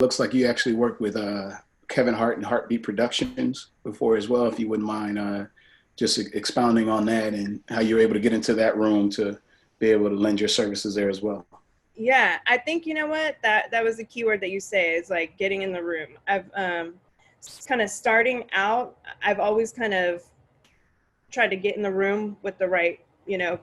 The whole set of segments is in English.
looks like you actually worked with Kevin Hart and Heartbeat Productions before as well. If you wouldn't mind just expounding on that and how you were able to get into that room to be able to lend your services there as well. Yeah, I think, you know what, that was the key word that you say, is like getting in the room. I've kind of starting out, I've always kind of tried to get in the room with the right,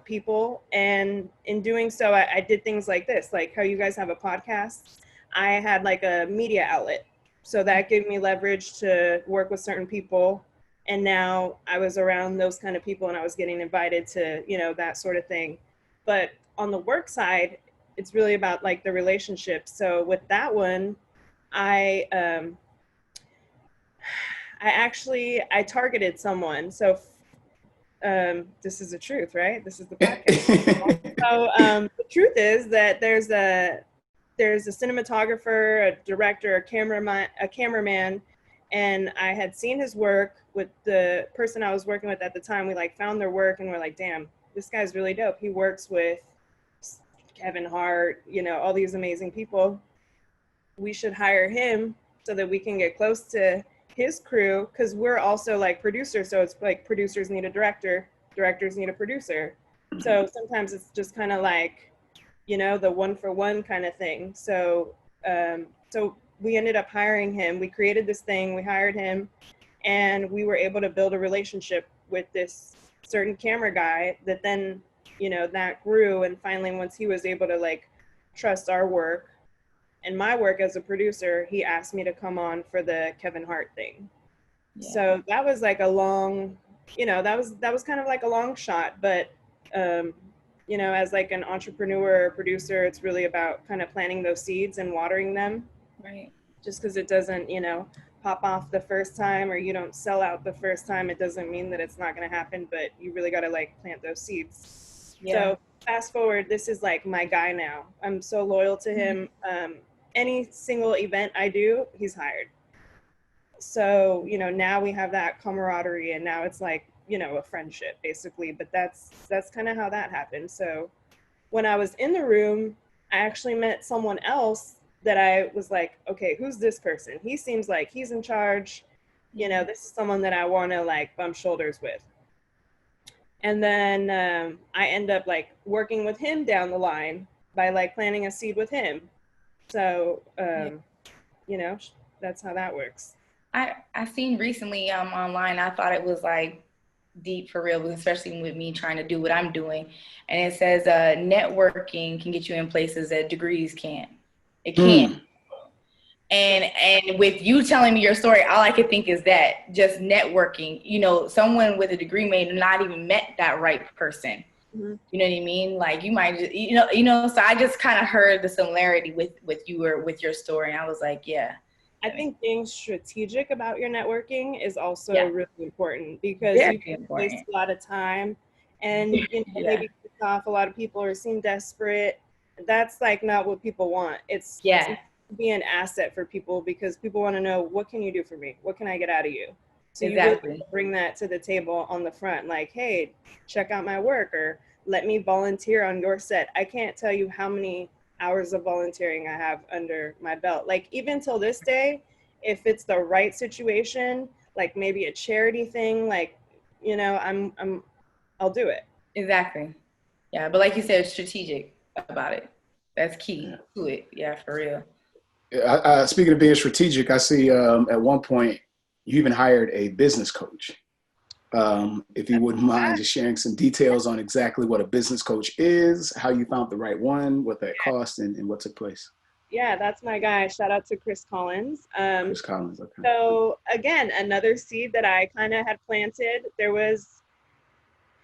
people. And in doing so, I did things like this, like how you guys have a podcast. I had like a media outlet. So that gave me leverage to work with certain people. And now I was around those kind of people and I was getting invited to, that sort of thing. But on the work side, it's really about like the relationship. So with that one, I targeted someone. So this is the truth, right? This is the podcast. So the truth is that there's a cinematographer, a director, a cameraman, and I had seen his work with the person I was working with at the time. We like found their work and we're like, damn, this guy's really dope. He works with Kevin Hart, all these amazing people. We should hire him so that we can get close to his crew, because we're also like producers. So it's like producers need a director, directors need a producer. So sometimes it's just kind of like, the one for one kind of thing. So so we ended up hiring him. We created this thing, we hired him, and we were able to build a relationship with this certain camera guy that then, that grew. And finally, once he was able to like trust our work and my work as a producer, he asked me to come on for the Kevin Hart thing. Yeah. So that was like a long, that was kind of like a long shot, but as like an entrepreneur or producer, it's really about kind of planting those seeds and watering them. Right. Just because it doesn't, pop off the first time, or you don't sell out the first time, it doesn't mean that it's not going to happen, but you really got to like plant those seeds. Yeah. So fast forward, this is like my guy now. I'm so loyal to him. Any single event I do, he's hired. So, now we have that camaraderie, and now it's like, a friendship basically, but that's kind of how that happened. So when I was in the room, I actually met someone else that I was like, okay, who's this person? He seems like he's in charge. This is someone that I want to like bump shoulders with. And then I end up like working with him down the line by like planting a seed with him. So, that's how that works. I seen recently online, I thought it was like deep for real, especially with me trying to do what I'm doing. And it says networking can get you in places that degrees can't. It can't. And with you telling me your story, all I could think is that just networking, someone with a degree may not even met that right person. Mm-hmm. You know what I mean? Like you might just, so I just kind of heard the similarity with you or with your story. And I was like, yeah. I think being strategic about your networking is also really important, because you can waste a lot of time and maybe piss off a lot of people or seem desperate. That's like not what people want. It's to be an asset for people, because people want to know, what can you do for me? What can I get out of you? So you really bring that to the table on the front, like, hey, check out my work, or let me volunteer on your set. I can't tell you how many hours of volunteering I have under my belt. Like even till this day, if it's the right situation, like maybe a charity thing, like, I'll do it. Exactly. Yeah. But like you said, strategic about it. That's key to it. Yeah, for real. Speaking of being strategic, I see at one point you even hired a business coach. If you wouldn't mind just sharing some details on exactly what a business coach is, how you found the right one, what that cost, and what took place. Yeah, that's my guy. Shout out to Chris Collins. Chris Collins, okay. So again, another seed that I kind of had planted. There was,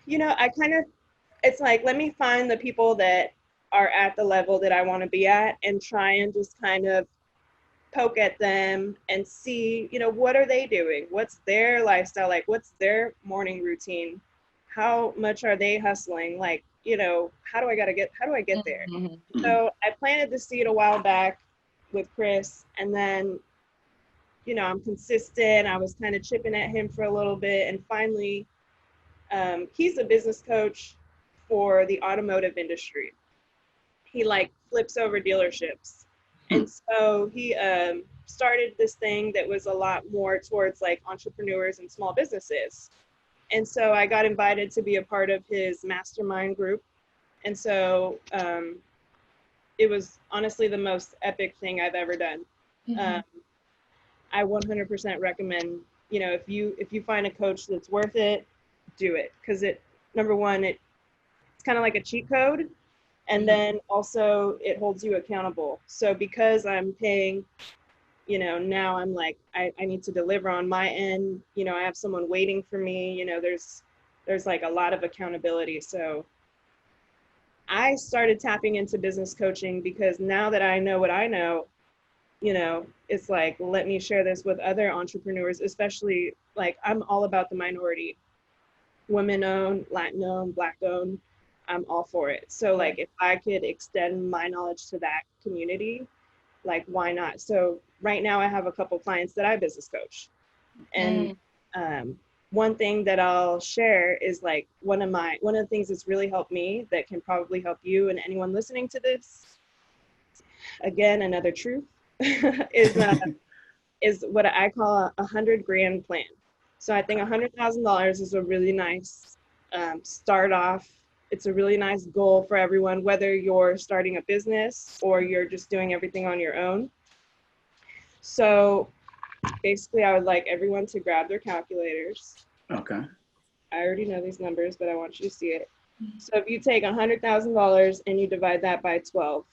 it's like, let me find the people that are at the level that I want to be at and try and just kind of poke at them and see, what are they doing? What's their lifestyle like? What's their morning routine? How much are they hustling? Like, how do I get there? Mm-hmm. So I planted the seed a while back with Chris, and then, I'm consistent. I was kind of chipping at him for a little bit, and finally, he's a business coach for the automotive industry. He like flips over dealerships And so he started this thing that was a lot more towards like entrepreneurs and small businesses. And so I got invited to be a part of his mastermind group. And so it was honestly the most epic thing I've ever done. I 100% recommend, you know, if you find a coach that's worth it, do it. Because number one, it's kind of like a cheat code. And then also it holds you accountable. So because I'm paying, you know, now I'm like, I need to deliver on my end. You know, I have someone waiting for me. You know, there's like a lot of accountability. So I started tapping into business coaching because now that I know what I know, you know, it's like, let me share this with other entrepreneurs, especially like I'm all about the minority, women-owned, Latin-owned, Black-owned. I'm all for it. So like if I could extend my knowledge to that community, like why not? So right now I have a couple clients that I business coach. And one thing that I'll share is like one of the things that's really helped me that can probably help you and anyone listening to this. Again, another truth is what I call a $100,000 plan. So I think $100,000 is a really nice start off. It's a really nice goal for everyone, whether you're starting a business or you're just doing everything on your own. So basically, I would like everyone to grab their calculators. Okay. I already know these numbers, but I want you to see it. So if you take $100,000 and you divide that by 12,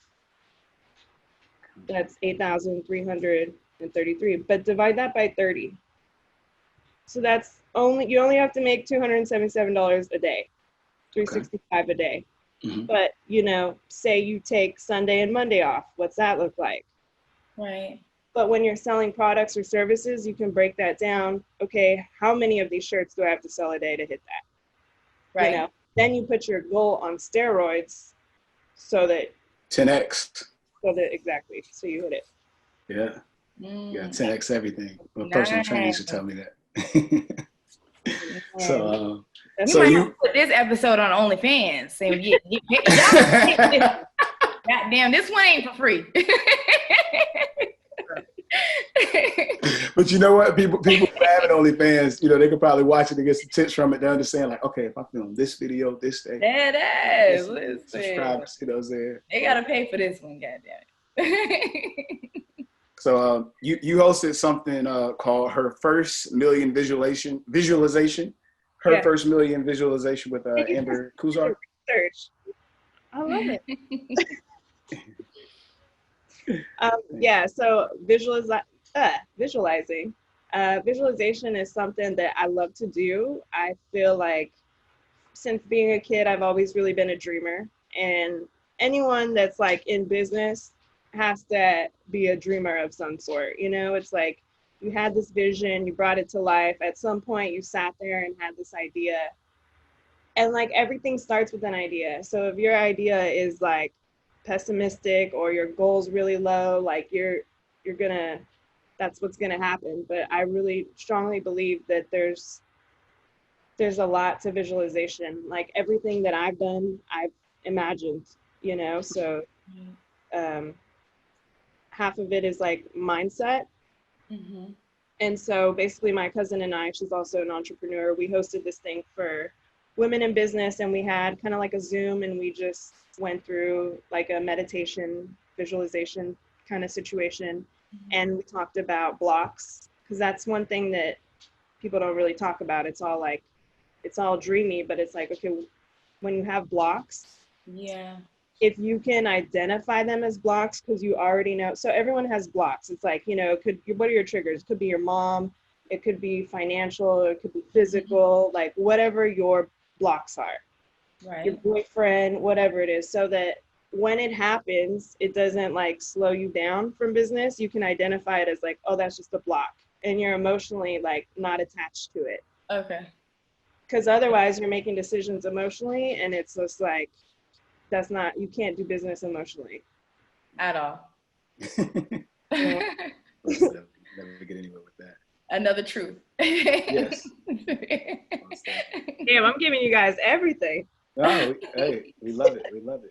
that's 8,333. But divide that by 30. So that's you only have to make $277 a day. $365 a day. But you know, say you take Sunday and Monday off, what's that look like? Right. But when you're selling products or services, you can break that down. Okay, how many of these shirts do I have to sell a day to hit that? Right. You know, then you put your goal on steroids so that 10x. Exactly, so you hit it. Yeah. Yeah, 10x everything. My personal trainer should tell me that. So you put this episode on OnlyFans. So y'all goddamn, this one ain't for free. But you know what? People who have an OnlyFans, you know, they could probably watch it and get some tips from it. They understand, like, okay, if I film this video this day, subscribers, you know what I'm saying? They gotta pay for this one, goddamn it. So you hosted something called Her First Million Visualization. Her First Million Visualization with Amber Kuzar. Research. I love it. Yeah, so visualizing. Visualization is something that I love to do. I feel like since being a kid, I've always really been a dreamer. And anyone that's like in business has to be a dreamer of some sort. You know, it's like you had this vision, you brought it to life. At some point, you sat there and had this idea. And like everything starts with an idea. So if your idea is like pessimistic or your goal's really low, like that's what's gonna happen. But I really strongly believe that there's a lot to visualization. Like everything that I've done, I've imagined, you know, so half of it is like mindset. And so basically my cousin and I, she's also an entrepreneur, we hosted this thing for women in business, and we had kind of like a Zoom, and we just went through like a meditation visualization kind of situation. And we talked about blocks, because that's one thing that people don't really talk about. It's all like, it's all dreamy, but it's like, okay, when you have blocks, if you can identify them as blocks, because you already know, so everyone has blocks. It's like, you know, what are your triggers? It could be your mom, it could be financial, it could be physical, like whatever your blocks are, your boyfriend, whatever it is, so that when it happens, it doesn't like slow you down from business. You can identify it as like, oh, that's just a block, and you're emotionally like not attached to it. Okay. Because otherwise you're making decisions emotionally, and it's just like, you can't do business emotionally. At all. Never get anywhere with that. Another truth. Yes. Damn, I'm giving you guys everything. No, hey, we love it. We love it.